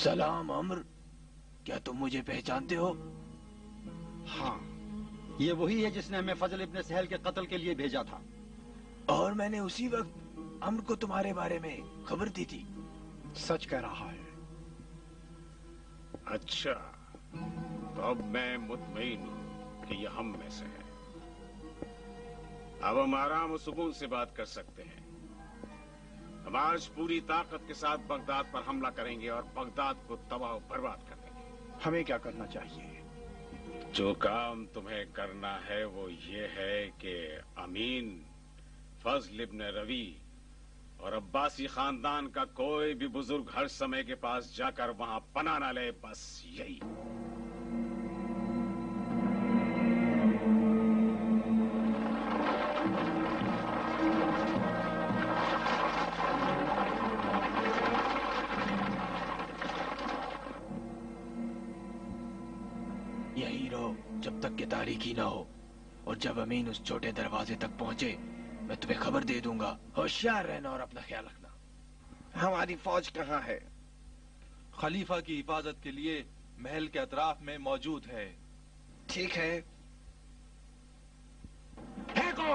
सलाम अम्र, क्या तुम मुझे पहचानते हो? हाँ, ये वही है जिसने हमें फजल इब्न सहल के कत्ल के लिए भेजा था। और मैंने उसी वक्त अम्र को तुम्हारे बारे में खबर दी थी। सच कह रहा है। अच्छा, तो अब मैं मुतमईन हूं कि यह हम में से है। अब हम आराम और सुकून से बात कर सकते हैं। हम आज पूरी ताकत के साथ बगदाद पर हमला करेंगे और बगदाद को तबाह बर्बाद कर देंगे। हमें क्या करना चाहिए? जो काम तुम्हें करना है वो ये है कि अमीन, फजल इब्न रवी और अब्बासी खानदान का कोई भी बुजुर्ग हर समय के पास जाकर वहां पनाह न ले, बस यही। यही रहो जब तक कि तारीकी ना हो, और जब अमीन उस छोटे दरवाजे तक पहुंचे मैं तुम्हें खबर दे दूंगा। होशियार रहना और अपना ख्याल रखना। हमारी फौज कहाँ है? खलीफा की हिफाजत के लिए महल के अतराफ में मौजूद है। ठीक है। फेंको!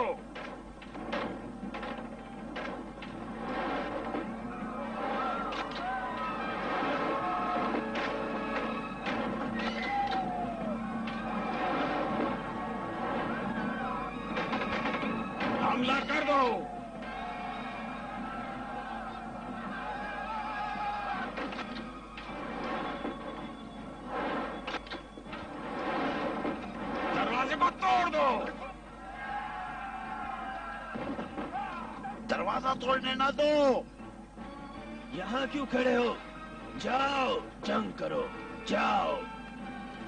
हमला कर दो। दरवाजे को तोड़ दो। दरवाजा तोड़ने ना दो। यहाँ क्यों खड़े हो? जाओ, जंग करो, जाओ,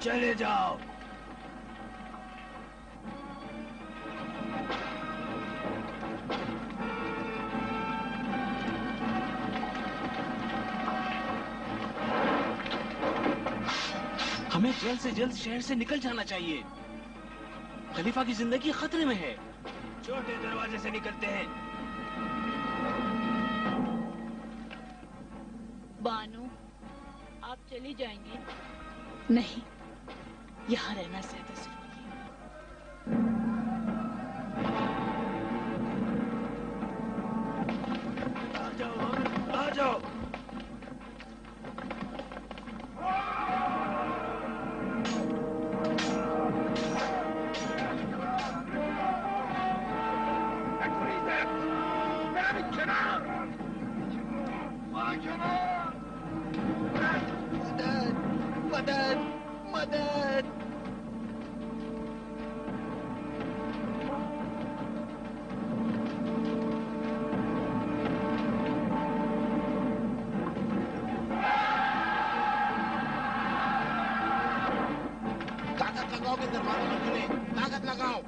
चले जाओ। हमें जल्द से जल्द शहर से निकल जाना चाहिए। खलीफा की जिंदगी खतरे में है। छोटे दरवाजे से निकलते हैं। बानो, आप चली जाएंगी? नहीं, यहाँ रहना ज्यादा जरूरी है। आ जाओ अम्र, आ जाओ। मदद, मदद। ताकत लगाओ कि दरवाजा न खुले। ताकत लगाओ।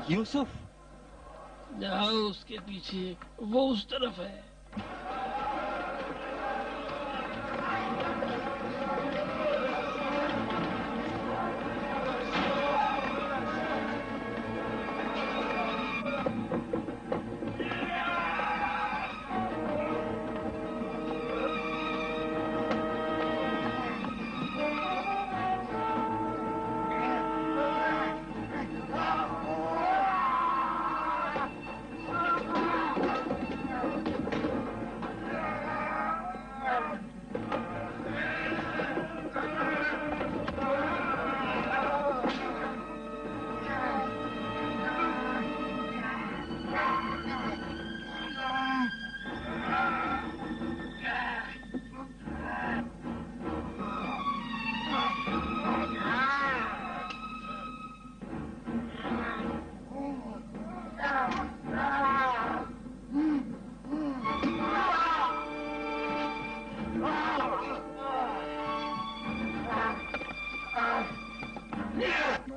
یوسف جاؤ اس کے پیچھے، وہ اس طرف ہے.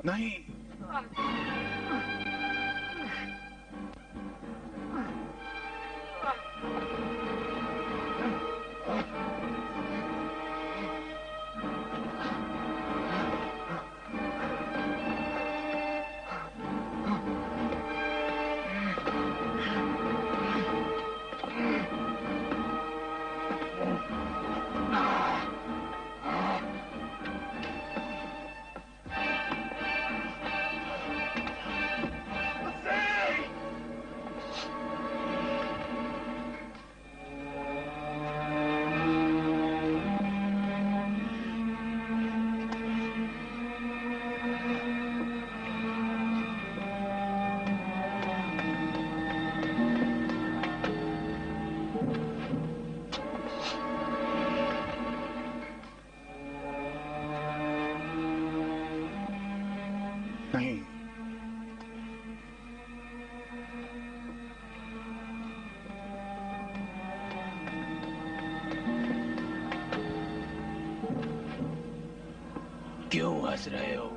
نہیں نہیں کیوں ہنس رہے ہو؟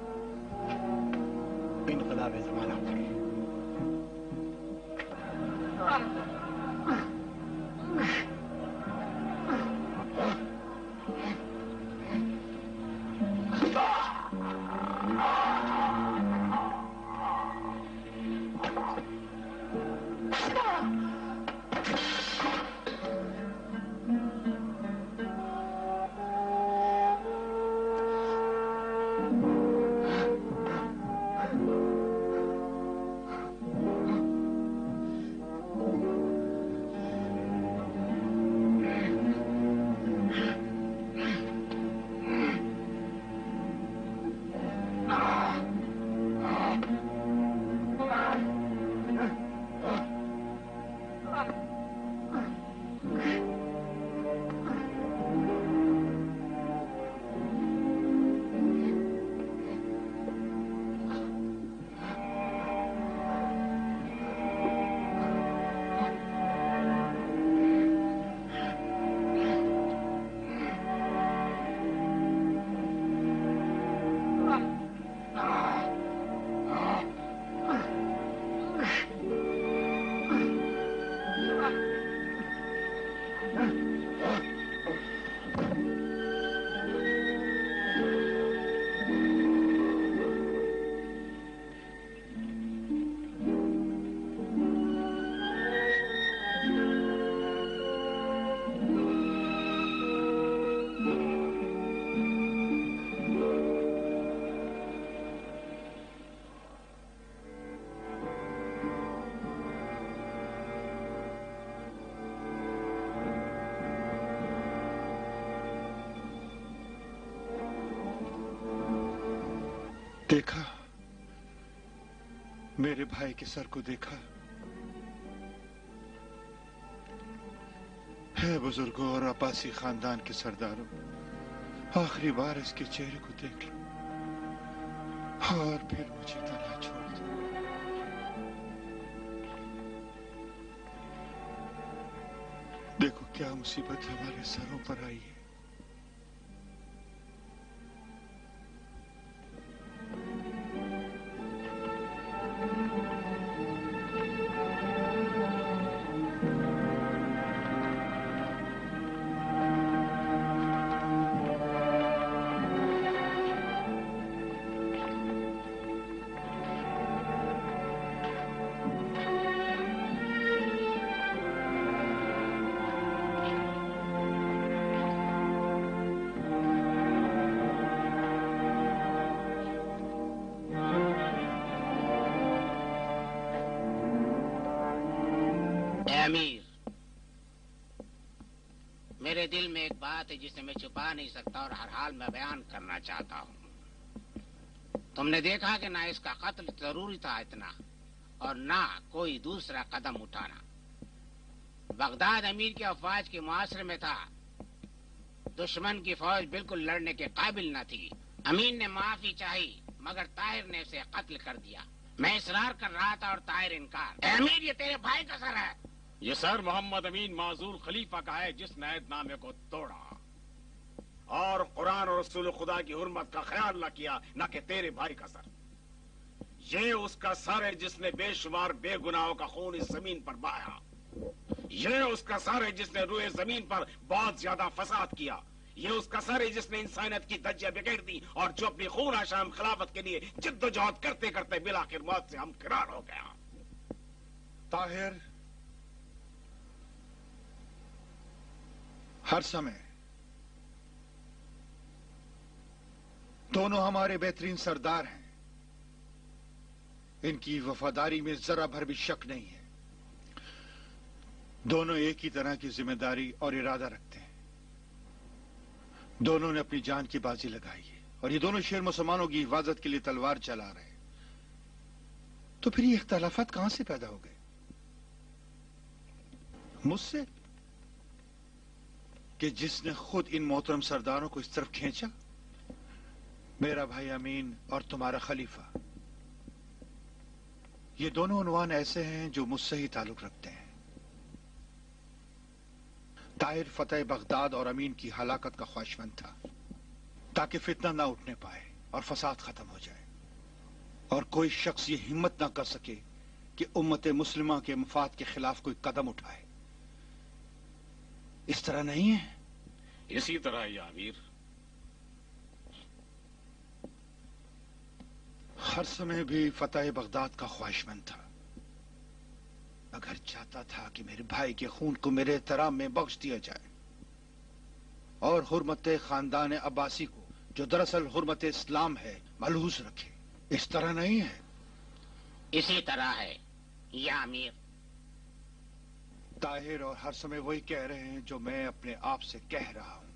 انقلاب زمانہ پر دیکھا میرے بھائی کے سر کو دیکھا ہے بزرگوں اور عباسی خاندان کے سرداروں آخری بار اس کے چہرے کو دیکھ لو और फिर मुझे तन्हा छोड़ दो। देखो क्या मुसीबत हमारे सरों पर आई है। मेरे दिल में एक बात है जिसे मैं छुपा नहीं सकता और हर हाल में बयान करना चाहता हूँ। तुमने देखा कि ना इसका कत्ल जरूरी था इतना और ना कोई दूसरा कदम उठाना। बगदाद अमीर की अफवाज के मुआसरे में था। दुश्मन की फौज बिल्कुल लड़ने के काबिल न थी। अमीन ने माफी चाही मगर ताहिर ने उसे कत्ल कर दिया। मैं इसरार कर रहा था और ताहिर इनकार। अमीर ये तेरे भाई का सर है। ये सर मोहम्मद अमीन माजूर खलीफा का है जिसने अहदनामे को तोड़ा और कुरान और रसूल खुदा की हुर्मत का ख्याल न किया, न कि तेरे भाई का सर। ये उसका सर है जिसने बेशुमार बेगुनाहों का खून इस जमीन पर बहाया। ये उसका सर है जिसने रूए जमीन पर बहुत ज्यादा फसाद किया। ये उसका सर है जिसने इंसानियत की धज्जियां बिखेर दी और जो अपनी खून आशाम खिलाफत के लिए जिद्दोजहद करते करते बिलाखिर मौत से हमकिरार हो गया। ताहिर हर समय दोनों हमारे बेहतरीन सरदार हैं। इनकी वफादारी में जरा भर भी शक नहीं है। दोनों एक ही तरह की जिम्मेदारी और इरादा रखते हैं। दोनों ने अपनी जान की बाजी लगाई है और ये दोनों शेर मुसलमानों की हिफाजत के लिए तलवार चला रहे हैं। तो फिर ये इख्तलाफात कहां से पैदा हो गए? मुझसे कि जिसने खुद इन मोहतरम सरदारों को इस तरफ खींचा? मेरा भाई अमीन और तुम्हारा खलीफा, ये दोनों उन्वान ऐसे हैं जो मुझसे ही ताल्लुक रखते हैं। ताहिर फतेह बगदाद और अमीन की हलाकत का ख्वाहिशमंद था ताकि फितना ना उठने पाए और फसाद खत्म हो जाए और कोई शख्स ये हिम्मत ना कर सके कि उम्मत मुस्लिमा के मफाद के खिलाफ कोई कदम उठाए। इस तरह नहीं है? इसी तरह या अमीर। हर समय भी फतेह बगदाद का ख्वाहिशमंद था। अगर चाहता था कि मेरे भाई के खून को मेरे एहतराम में बख्श दिया जाए और हुर्मत खानदान अब्बासी को, जो दरअसल हुर्मत इस्लाम है, मलहूज रखे। इस तरह नहीं है? इसी तरह है या अमीर। ताहिर और हर समय वही कह रहे हैं जो मैं अपने आप से कह रहा हूं।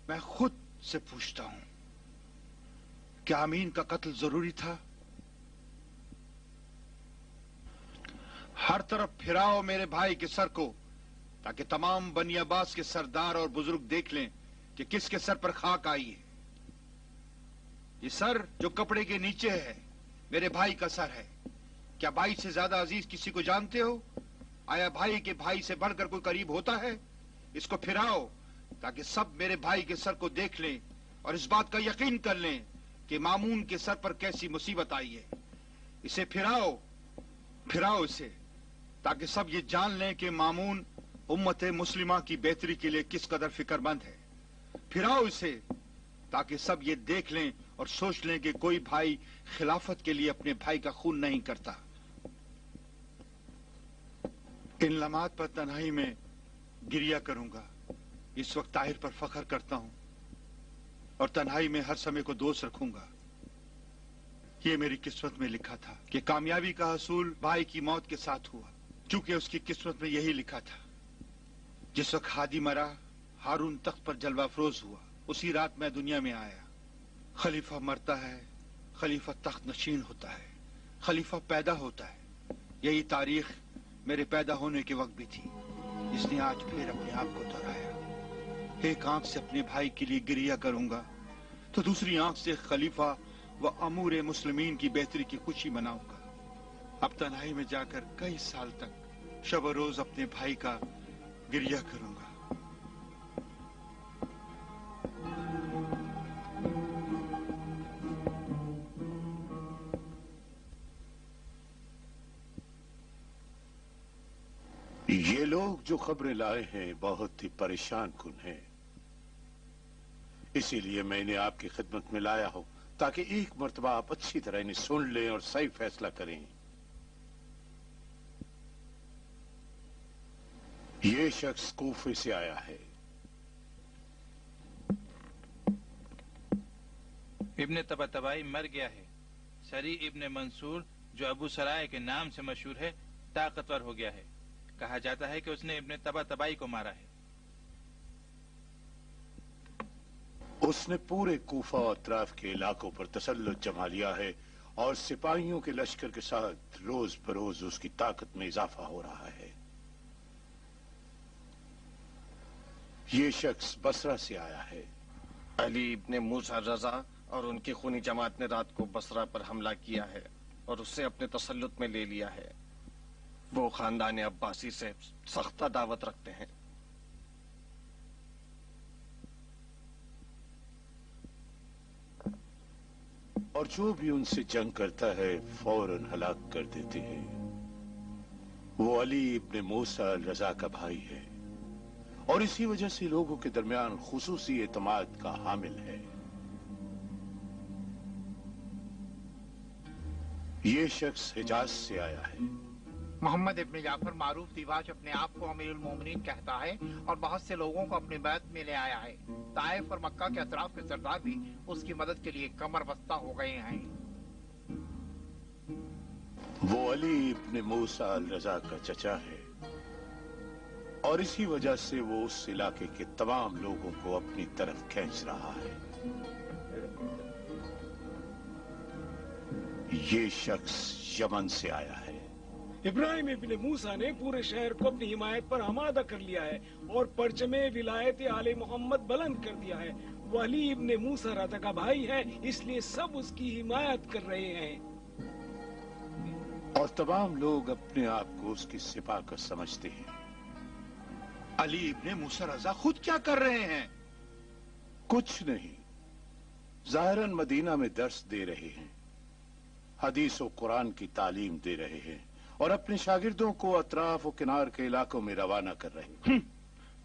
मैं खुद से पूछता हूं, क्या अमीन का कत्ल जरूरी था? हर तरफ फिराओ मेरे भाई के सर को ताकि तमाम बनी अब्बास के सरदार और बुजुर्ग देख लें कि किसके सर पर खाक आई है। ये सर जो कपड़े के नीचे है मेरे भाई का सर है। क्या भाई से ज्यादा अजीज किसी को जानते हो? आया भाई के भाई से बढ़कर कोई करीब होता है? इसको फिराओ ताकि सब मेरे भाई के सर को देख लें और इस बात का यकीन कर लें कि मामून के सर पर कैसी मुसीबत आई है। इसे फिराओ, फिराओ इसे, ताकि सब ये जान लें कि मामून उम्मत मुस्लिमा की बेहतरी के लिए किस कदर फिक्रमंद है। फिराओ इसे ताकि सब ये देख लें और सोच लें कि कोई भाई खिलाफत के लिए अपने भाई का खून नहीं करता। इन लम्हात पर तन्हाई में गिरिया करूंगा। इस वक्त ताहिर पर फख्र करता हूं और तन्हाई में हर समय को दोस्त रखूंगा। ये मेरी किस्मत में लिखा था कि कामयाबी का हसूल भाई की मौत के साथ हुआ, क्योंकि उसकी किस्मत में यही लिखा था। जिस वक्त हादी मरा, हारून तख्त पर जलवा अफरोज हुआ, उसी रात मैं दुनिया में आया। खलीफा मरता है, खलीफा तख्त नशीन होता है, खलीफा पैदा होता है। यही तारीख मेरे पैदा होने के वक्त भी थी, जिसने आज फिर अपने आप को दोहराया। एक आंख से अपने भाई के लिए गिरिया करूंगा तो दूसरी आंख से खलीफा व अमूर मुस्लिमीन की बेहतरी की खुशी मनाऊंगा। अब तन्हाई में जाकर कई साल तक शब रोज अपने भाई का गिरिया करूंगा। ये लोग जो खबरें लाए हैं बहुत ही परेशान कुन हैं। इसीलिए मैं इन्हें आपकी खिदमत में लाया हूं ताकि एक मर्तबा आप अच्छी तरह इन्हें सुन लें और सही फैसला करें। ये शख्स कूफे से आया है। इब्ने तबातबाई मर गया है। सरी इब्ने मंसूर जो अबू सराय के नाम से मशहूर है ताकतवर हो गया है। कहा जाता है कि उसने इब्ने तबातबाई को मारा है। उसने पूरे कूफा और अतराफ के इलाकों पर तसल्लुत जमा लिया है और सिपाहियों के लश्कर के साथ रोज बरोज उसकी ताकत में इजाफा हो रहा है। ये शख्स बसरा से आया है। अली इब्ने मूसा रजा और उनकी खूनी जमात ने रात को बसरा पर हमला किया है और उससे अपने तसल्लुत में ले लिया है। वो खानदान अब्बासी से सख्त दावत रखते हैं। और जो भी उनसे जंग करता है फौरन हलाक कर देते हैं। वो अली इब्ने मूसा रजा का भाई है और इसी वजह से लोगों के दरमियान खुसूसी एतमाद का हामिल है। ये शख्स हिजाज से आया है। मोहम्मद इब्ने जाफर मारूफ दिवाश अपने आप को अमीरुल मोमिनीन कहता है और बहुत से लोगों को अपनी बैत में ले आया है। ताइफ और मक्का के अतराफ के सरदार भी उसकी मदद के लिए कमर बस्ता हो गए हैं। वो अली इब्ने मूसा अल रजा का चचा है और इसी वजह से वो उस इलाके के तमाम लोगों को अपनी तरफ खींच रहा है। ये शख्स यमन से आया है। इब्राहिम इब्ने मूसा ने पूरे शहर को अपनी हिमायत पर आमादा कर लिया है और परचमे विलायत आले मोहम्मद बुलंद कर दिया है। वो अली इब्ने मूसा रजा का भाई है, इसलिए सब उसकी हिमायत कर रहे हैं। और तमाम लोग अपने आप को उसकी सिपा कर समझते हैं। अली इब्ने मूसा रजा खुद क्या कर रहे हैं? कुछ नहीं, ज़ाहिरन मदीना में दर्स दे रहे हैं, हदीस और कुरान की तालीम दे रहे हैं और अपने शागिर्दों को अतराफ और किनार के इलाकों में रवाना कर रहे हैं।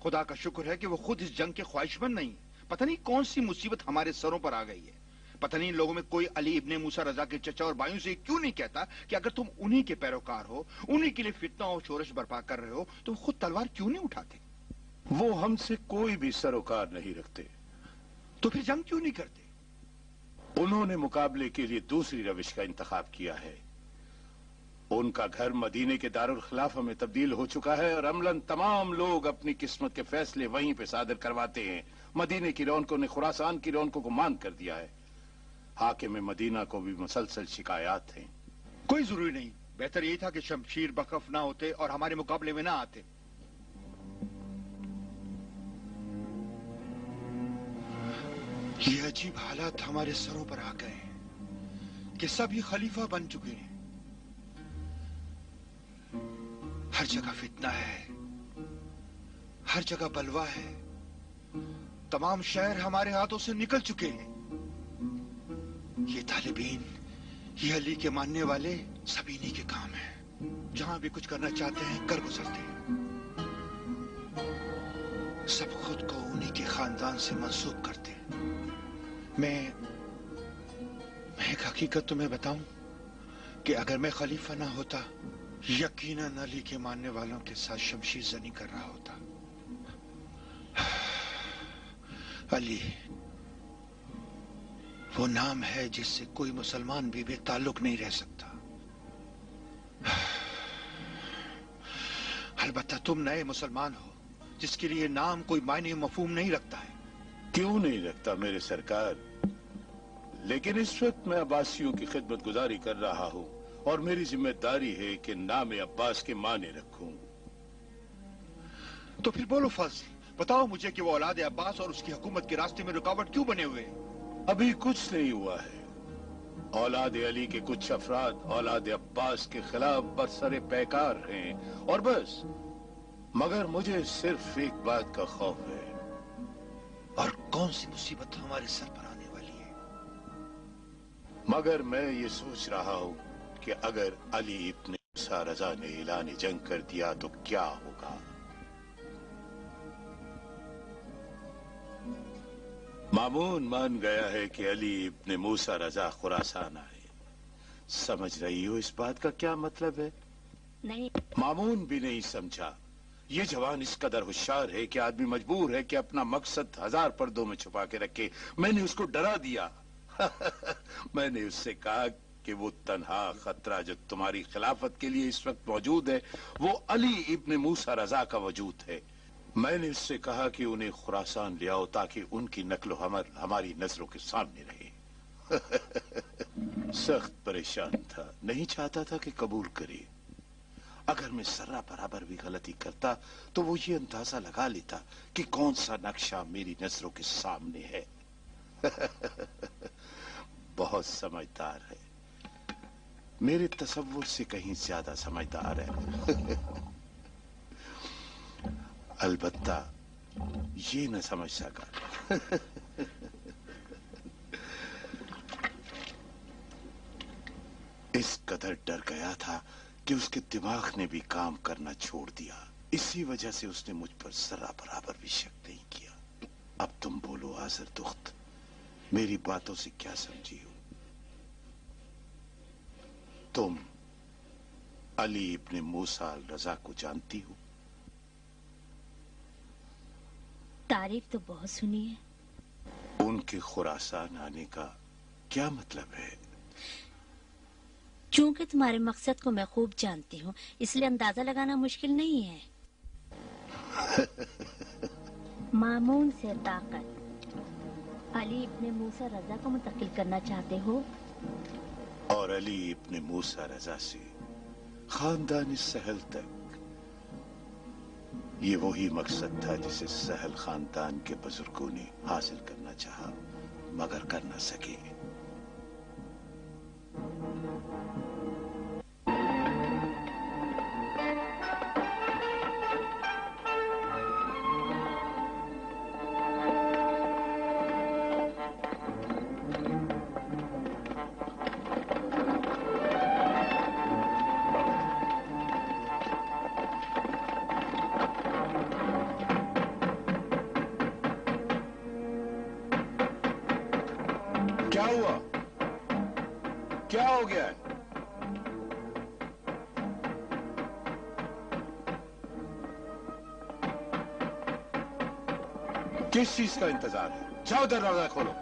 खुदा का शुक्र है कि वो खुद इस जंग के ख्वाहिशमंद नहीं। पता नहीं कौन सी मुसीबत हमारे सरों पर आ गई है। पता नहीं इन लोगों में कोई अली इब्ने मूसा रजा के चचा और भाइयों से क्यों नहीं कहता कि अगर तुम उन्हीं के पैरोकार हो, उन्हीं के लिए फितना और शोरश बर्पा कर रहे हो, तो खुद तलवार क्यों नहीं उठाते? वो हमसे कोई भी सरोकार नहीं रखते। तो फिर जंग क्यों नहीं करते? उन्होंने मुकाबले के लिए दूसरी रविश का इंतखाब किया है। उनका घर मदीने के दारुल खिलाफा में तब्दील हो चुका है और अमलन तमाम लोग अपनी किस्मत के फैसले वहीं पे सादर करवाते हैं। मदीने की रौनकों ने खुरासान की रौनकों को मान कर दिया है। हाकिम मदीना को भी मुसलसल शिकायत हैं। कोई जरूरी नहीं, बेहतर यही था कि शमशीर बखफ ना होते और हमारे मुकाबले में ना आते। ये अजीब हालात हमारे सरों पर आ गए हैं कि सब ही खलीफा बन चुके हैं। हर जगह फितना है, हर जगह बलवा है। तमाम शहर हमारे हाथों से निकल चुके हैं। ये तालिबीन, ये अली के मानने वाले सब इन्हीं के काम है। जहां भी कुछ करना चाहते हैं कर गुजरते हैं। सब खुद को उन्हीं के खानदान से मंसूब करते हैं। मैं एक हकीकत तुम्हें बताऊं कि अगर मैं खलीफा ना होता, यकीनन अली के मानने वालों के साथ शमशीर जनी कर रहा होता। अली वो नाम है जिससे कोई मुसलमान भी बेताल्लुक नहीं रह सकता। अलबत्ता तुम नए मुसलमान हो जिसके लिए नाम कोई मायने मफहूम नहीं रखता है। क्यों नहीं रखता मेरे सरकार, लेकिन इस वक्त मैं अब्बासियों की खिदमत गुजारी कर रहा हूं और मेरी जिम्मेदारी है कि नाम अब्बास के माने रखूं। तो फिर बोलो फजल, बताओ मुझे कि वो औलाद अब्बास और उसकी हुकूमत के रास्ते में रुकावट क्यों बने हुए? अभी कुछ नहीं हुआ है। औलाद अली के कुछ अफराद औलाद अब्बास के खिलाफ बरसरे पैकार हैं और बस। मगर मुझे सिर्फ एक बात का खौफ है। और कौन सी मुसीबत हमारे सर पर आने वाली है? मगर मैं ये सोच रहा हूँ कि अगर अली इब्न मूसा रजा ने ऐलान जंग कर दिया तो क्या होगा। मामून मान गया है कि अली इब्न मूसा रजा खुरासान आए। समझ रही हो इस बात का क्या मतलब है? नहीं। मामून भी नहीं समझा। ये जवान इस कदर होशियार है कि आदमी मजबूर है कि अपना मकसद 1000 पर्दों में छुपा के रखे। मैंने उसको डरा दिया। मैंने उससे कहा कि वो तन्हा खतरा जो तुम्हारी खिलाफत के लिए इस वक्त मौजूद है वो अली इब्न मूसा रजा का वजूद है। मैंने उससे कहा कि उन्हें खुरासान ले आओ ताकि उनकी नक्लो हमर हमारी नजरों के सामने रहे। सख्त परेशान था, नहीं चाहता था कि कबूल करे। अगर मैं जरा बराबर भी गलती करता तो वो ये अंदाजा लगा लेता कि कौन सा नक्शा मेरी नजरों के सामने है। बहुत समझदार है, मेरे तसव्वुर से कहीं ज्यादा समझदार है। अलबत्ता ये न समझ सका। इस कदर डर गया था कि उसके दिमाग ने भी काम करना छोड़ दिया। इसी वजह से उसने मुझ पर जरा बराबर भी शक नहीं किया। अब तुम बोलो आज़र दुख्त, मेरी बातों से क्या समझी हो? तुम अली इब्न मूसा रजा को जानती हो? तारीफ तो बहुत सुनी है। उनके खुरासान आने का क्या मतलब है? चूंकि तुम्हारे मकसद को मैं खूब जानती हूँ इसलिए अंदाजा लगाना मुश्किल नहीं है। मामून से ताकत अली इब्न मूसा रजा को मुंतकिल करना चाहते हो और अली इब्न मूसा रजा से खानदान सहल तक। ये वही मकसद था जिसे सहल खानदान के बुजुर्गों ने हासिल करना चाहा मगर कर न सके। क्या हुआ? क्या हो गया है? किस चीज का इंतजार है? जाओ दरवाजा खोलो।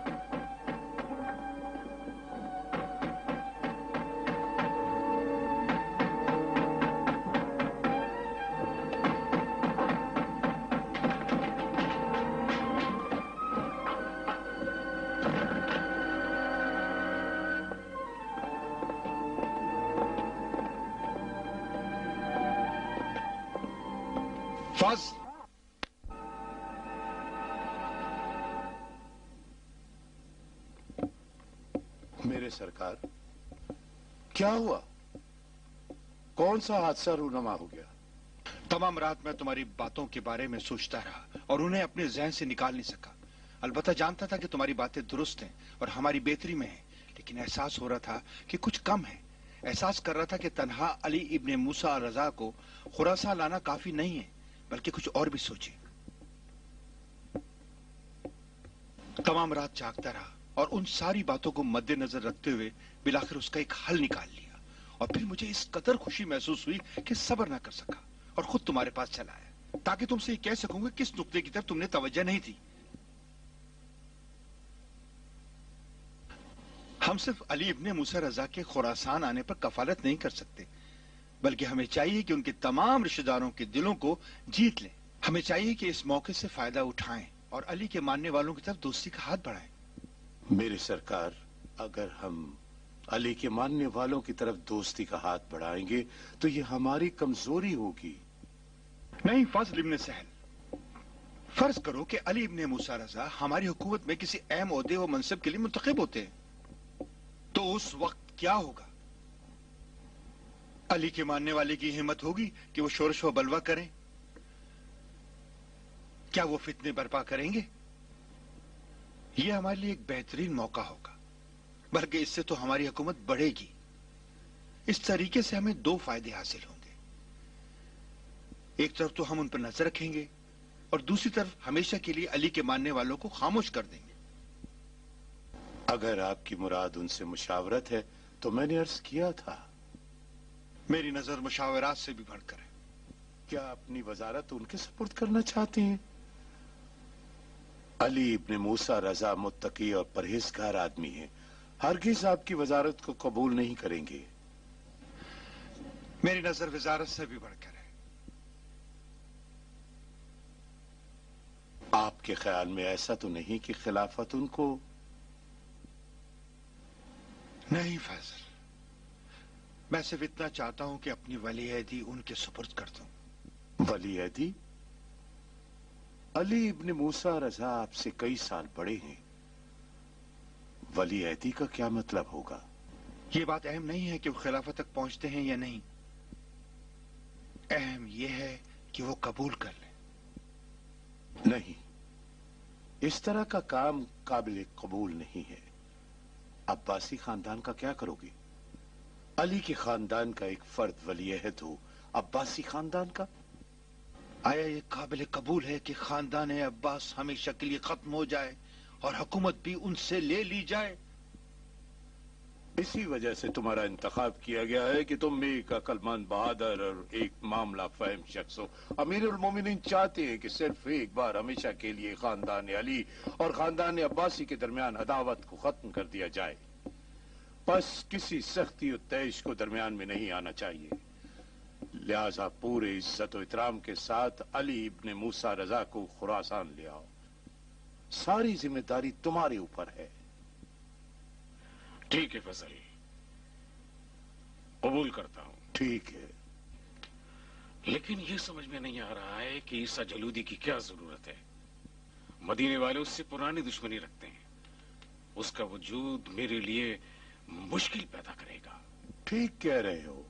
मेरे सरकार, क्या हुआ? कौन सा हादसा रूनमा हो गया? तमाम रात मैं तुम्हारी बातों के बारे में सोचता रहा और उन्हें अपने जहन से निकाल नहीं सका। अलबत्ता जानता था कि तुम्हारी बातें दुरुस्त हैं और हमारी बेहतरी में हैं, लेकिन एहसास हो रहा था कि कुछ कम है। एहसास कर रहा था कि तन्हा अली इब्न मूसा रजा को खुरासान लाना काफी नहीं है, बल्कि कुछ और भी सोचे। तमाम रात जागता रहा और उन सारी बातों को मद्देनजर रखते हुए बिलाखिर उसका एक हल निकाल लिया। और फिर मुझे इस कदर खुशी महसूस हुई कि सब्र ना कर सका और खुद तुम्हारे पास चला आया ताकि तुमसे ये कह सकूंगा किस नुक्ते की तरफ तुमने तवज्जो नहीं थी। हम सिर्फ अली इब्न मूसा रजा के खुरासान आने पर कफालत नहीं कर सकते, बल्कि हमें चाहिए कि उनके तमाम रिश्तेदारों के दिलों को जीत लें। हमें चाहिए कि इस मौके से फायदा उठाएं और अली के मानने वालों की तरफ दोस्ती का हाथ बढ़ाएं। मेरे सरकार, अगर हम अली के मानने वालों की तरफ दोस्ती का हाथ बढ़ाएंगे तो ये हमारी कमजोरी होगी। नहीं फजल इब्न सहल, फर्ज करो कि अली इब्न मूसा रजा हमारी हुकूमत में किसी अहम ओहदे व मनसब के लिए मुंतखब होते हैं, तो तो उस वक्त क्या होगा? अली के मानने वाले की हिम्मत होगी कि वो शोरश व बलवा करें? क्या वो फितने बर्पा करेंगे? ये हमारे लिए एक बेहतरीन मौका होगा, बल्कि इससे तो हमारी हुकूमत बढ़ेगी। इस तरीके से हमें दो फायदे हासिल होंगे। एक तरफ तो हम उन पर नजर रखेंगे और दूसरी तरफ हमेशा के लिए अली के मानने वालों को खामोश कर देंगे। अगर आपकी मुराद उनसे मुशावरत है तो मैंने अर्ज किया था। मेरी नजर मुशावरात से भी बढ़कर है। क्या अपनी वजारत उनके सपुर्द करना चाहते हैं? अली इब्ने मूसा रजा मुत्तकी और परहेजगार आदमी है, हरगिज आपकी वजारत को कबूल नहीं करेंगे। मेरी नजर वजारत से भी बढ़कर है। आपके ख्याल में ऐसा तो नहीं कि खिलाफत उनको? नहीं फैजल, मैं सिर्फ इतना चाहता हूं कि अपनी वलीअहदी उनके सुपुर्द कर दूं। वलीअहदी? अली इब्ने मूसा रजा आपसे कई साल बड़े हैं, वलीअहदी का क्या मतलब होगा? ये बात अहम नहीं है कि वो खिलाफत तक पहुंचते हैं या नहीं, अहम यह है कि वो कबूल कर लें। नहीं, इस तरह का काम काबिल कबूल नहीं है। अब्बासी खानदान का क्या करोगे? अली के खानदान का एक फर्द वलीअहद हो, अब्बासी खानदान का? आया ये काबिल कबूल है कि खानदान अब्बास हमेशा के लिए खत्म हो जाए और हुकूमत भी उनसे ले ली जाए? इसी वजह से तुम्हारा इंतखाब किया गया है कि तुम एक अक्लमंद, बहादुर और एक मामला फहम शख्स हो। अमीरुल मोमिनीन चाहते हैं कि सिर्फ एक बार हमेशा के लिए खानदान अली और खानदान अब्बासी के दरमियान अदावत को खत्म कर दिया जाए। बस किसी सख्ती और तैश को दरमियान में नहीं आना चाहिए। लिहाजा पूरे इज्जत और इतराम के साथ अली इब्ने मूसा रजा को खुरासान ले आओ। सारी जिम्मेदारी तुम्हारे ऊपर है। ठीक है फजल, कबूल करता हूं। ठीक है, लेकिन यह समझ में नहीं आ रहा है कि ईसा जलूदी की क्या जरूरत है। मदीने वाले उससे पुरानी दुश्मनी रखते हैं। उसका वजूद मेरे लिए मुश्किल पैदा करेगा। ठीक कह रहे हो,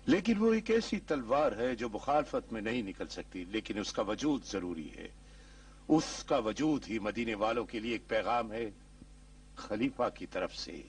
लेकिन वो एक ऐसी तलवार है जो मुखालफत में नहीं निकल सकती, लेकिन उसका वजूद जरूरी है। उसका वजूद ही मदीने वालों के लिए एक पैगाम है खलीफा की तरफ से।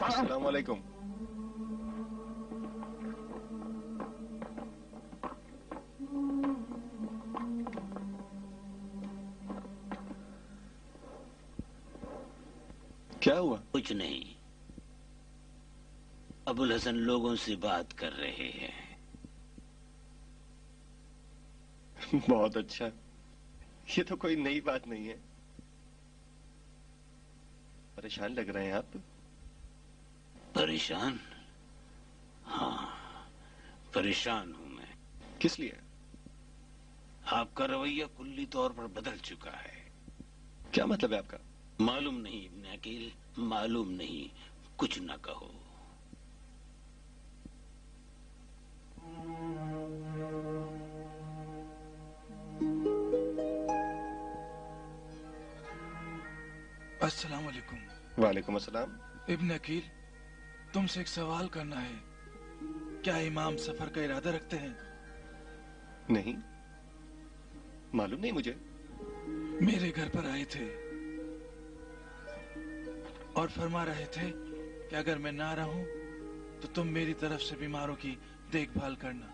अस्सलाम वालेकुम। क्या हुआ? कुछ नहीं, अबुल हसन लोगों से बात कर रहे हैं। बहुत अच्छा, ये तो कोई नई बात नहीं है। परेशान लग रहे हैं आप। परेशान? हाँ, परेशान हूं मैं। किस लिए? आपका रवैया कुल्ली तौर पर बदल चुका है। क्या मतलब है आपका? मालूम नहीं इब्ने अकील, मालूम नहीं। कुछ न कहो। अस्सलाम वालेकुम। वालेकुम अस्सलाम। इब्ने अकील, तुमसे एक सवाल करना है। क्या इमाम सफर का इरादा रखते हैं? नहीं, मालूम नहीं मुझे। मेरे घर पर आए थे और फरमा रहे थे कि अगर मैं ना रहूं तो तुम मेरी तरफ से बीमारों की देखभाल करना।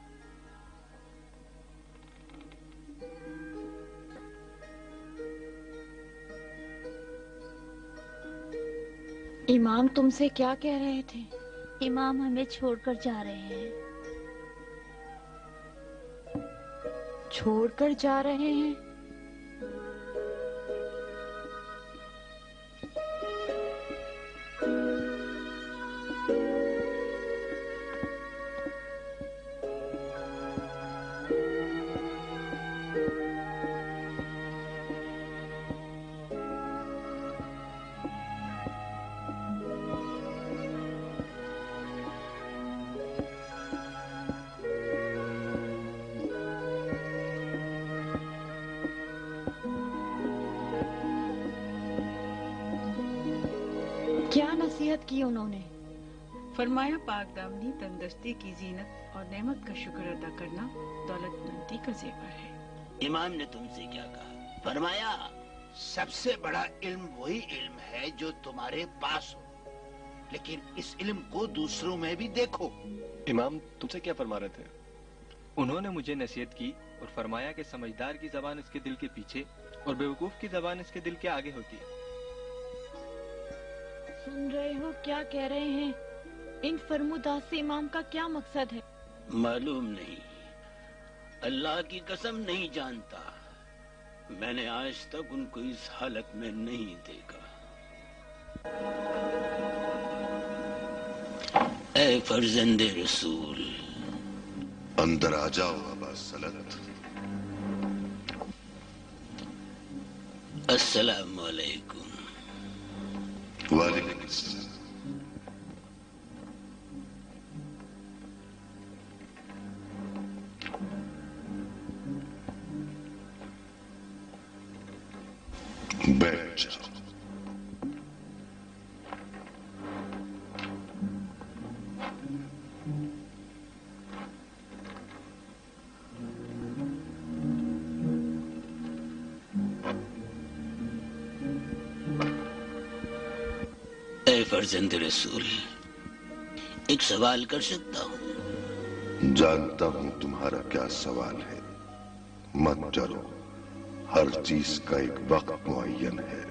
इमाम तुमसे क्या कह रहे थे? इमाम हमें छोड़कर जा रहे हैं। छोड़कर जा रहे हैं? नसीहत की उन्होंने? फरमाया पाक दामनी तंदुरुस्ती की जीनत और नेमत का शुक्र अदा करना दौलतमंदी का जेवर है। इमाम ने तुमसे क्या कहा? फरमाया सबसे बड़ा इल्म वही इल्म है जो तुम्हारे पास हो, लेकिन इस इल्म को दूसरों में भी देखो। इमाम तुमसे क्या फरमा रहे थे? उन्होंने मुझे नसीहत की और फरमाया कि समझदार की जबान उसके दिल के पीछे और बेवकूफ की जबान उसके दिल के आगे होती है। सुन रहे हो क्या कह रहे हैं? इन फरमुदास से इमाम का क्या मकसद है? मालूम नहीं, अल्लाह की कसम नहीं जानता। मैंने आज तक उनको इस हालत में नहीं देखा। ऐ फर्जंदे रसूल, अंदर आ जाओ अबा सलत। अस्सलाम वालेकुम। वालेकुम अस्सलाम। बैठ जाओ। ऐ फर्जंद रसूल, एक सवाल कर सकता हूँ? जानता हूं तुम्हारा क्या सवाल है। मत डरो, हर चीज का एक वक्त मुअय्यन है।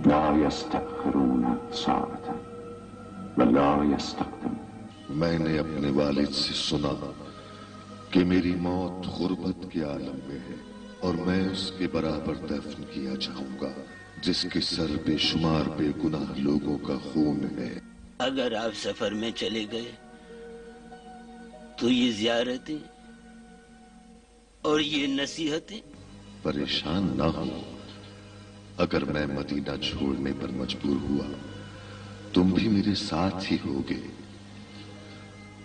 ला यस्तअखिरून साअतन वला यस्तक़दिम। मैंने अपने वालिद से सुना कि मेरी मौत गुर्बत के आलम में है और मैं उसके बराबर दफन किया जाऊंगा जिसके सर बेशुमार बेगुनाह लोगों का खून है। अगर आप सफर में चले गए तो ये ज़ियारतें और ये नसीहतें? परेशान ना हो, अगर मैं मदीना छोड़ने पर मजबूर हुआ तुम भी मेरे साथ ही होगे।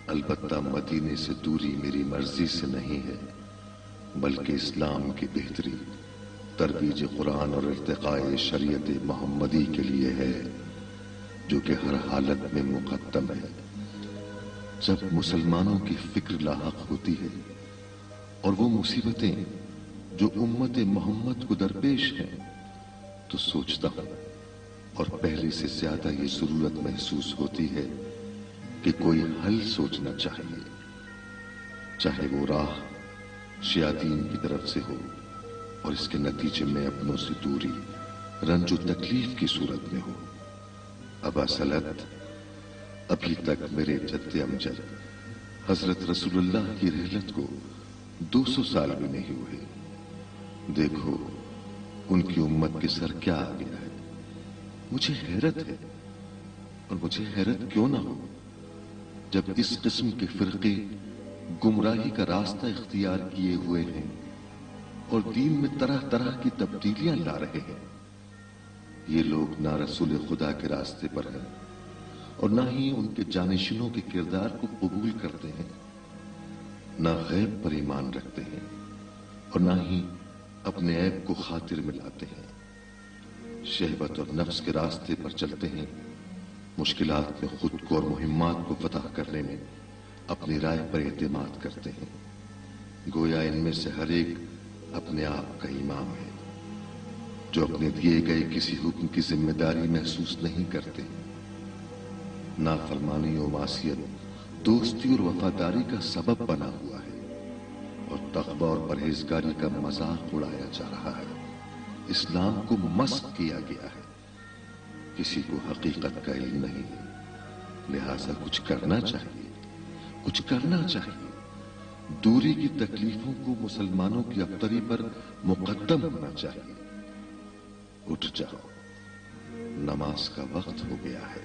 अलबत्ता मदीने से दूरी मेरी मर्जी से नहीं है, बल्कि इस्लाम की बेहतरी, तरवीज कुरान और इर्तिकाए शरीयत मोहम्मदी के लिए है, जो कि हर हालत में मुकद्दम है। जब मुसलमानों की फिक्र लाहक होती है और वो मुसीबतें जो उम्मत मोहम्मद को दरपेश हैं, तो सोचता हूं और पहले से ज्यादा ये जरूरत महसूस होती है कि कोई हल सोचना चाहिए, चाहे वो राह शयातीन की तरफ से हो और इसके नतीजे में अपनों से दूरी, रंजो तकलीफ की सूरत में हो। अबा सलत, अभी तक मेरे जद्दे अमजद हजरत रसूलुल्लाह की रहलत को 200 साल भी नहीं हुए। देखो उनकी उम्मत के सर क्या आ गया है। मुझे हैरत है, और मुझे हैरत क्यों ना हो जब इस किस्म के फिरके गुमराही का रास्ता इख्तियार किए हुए हैं और दीन में तरह तरह की तब्दीलियां ला रहे हैं। ये लोग ना रसूल खुदा के रास्ते पर हैं और ना ही उनके जानिशिनों के किरदार को कबूल करते हैं, ना गैब पर ईमान रखते हैं और ना ही अपने ऐब को खातिर में लाते हैं। शहवत और नफ्स के रास्ते पर चलते हैं, मुश्किलात में खुद को और मुहिम्मात को फतह करने में अपनी राय पर एतमाद करते हैं। गोया इनमें से हर एक अपने आप का इमाम है, जो अपने दिए गए किसी हुक्म की जिम्मेदारी महसूस नहीं करते। नाफरमानी और मासियत दोस्ती और वफादारी का सबब बना हुआ है और तक़वा और परहेजगारी का मजाक उड़ाया जा रहा है। इस्लाम को मस्क किया गया है, किसी को हकीकत का इल्म नहीं, लिहाजा कुछ करना चाहिए, कुछ करना चाहिए। दूरी की तकलीफों को मुसलमानों की अब्तरी पर मुकद्दम होना चाहिए। उठ जाओ, नमाज का वक्त हो गया है।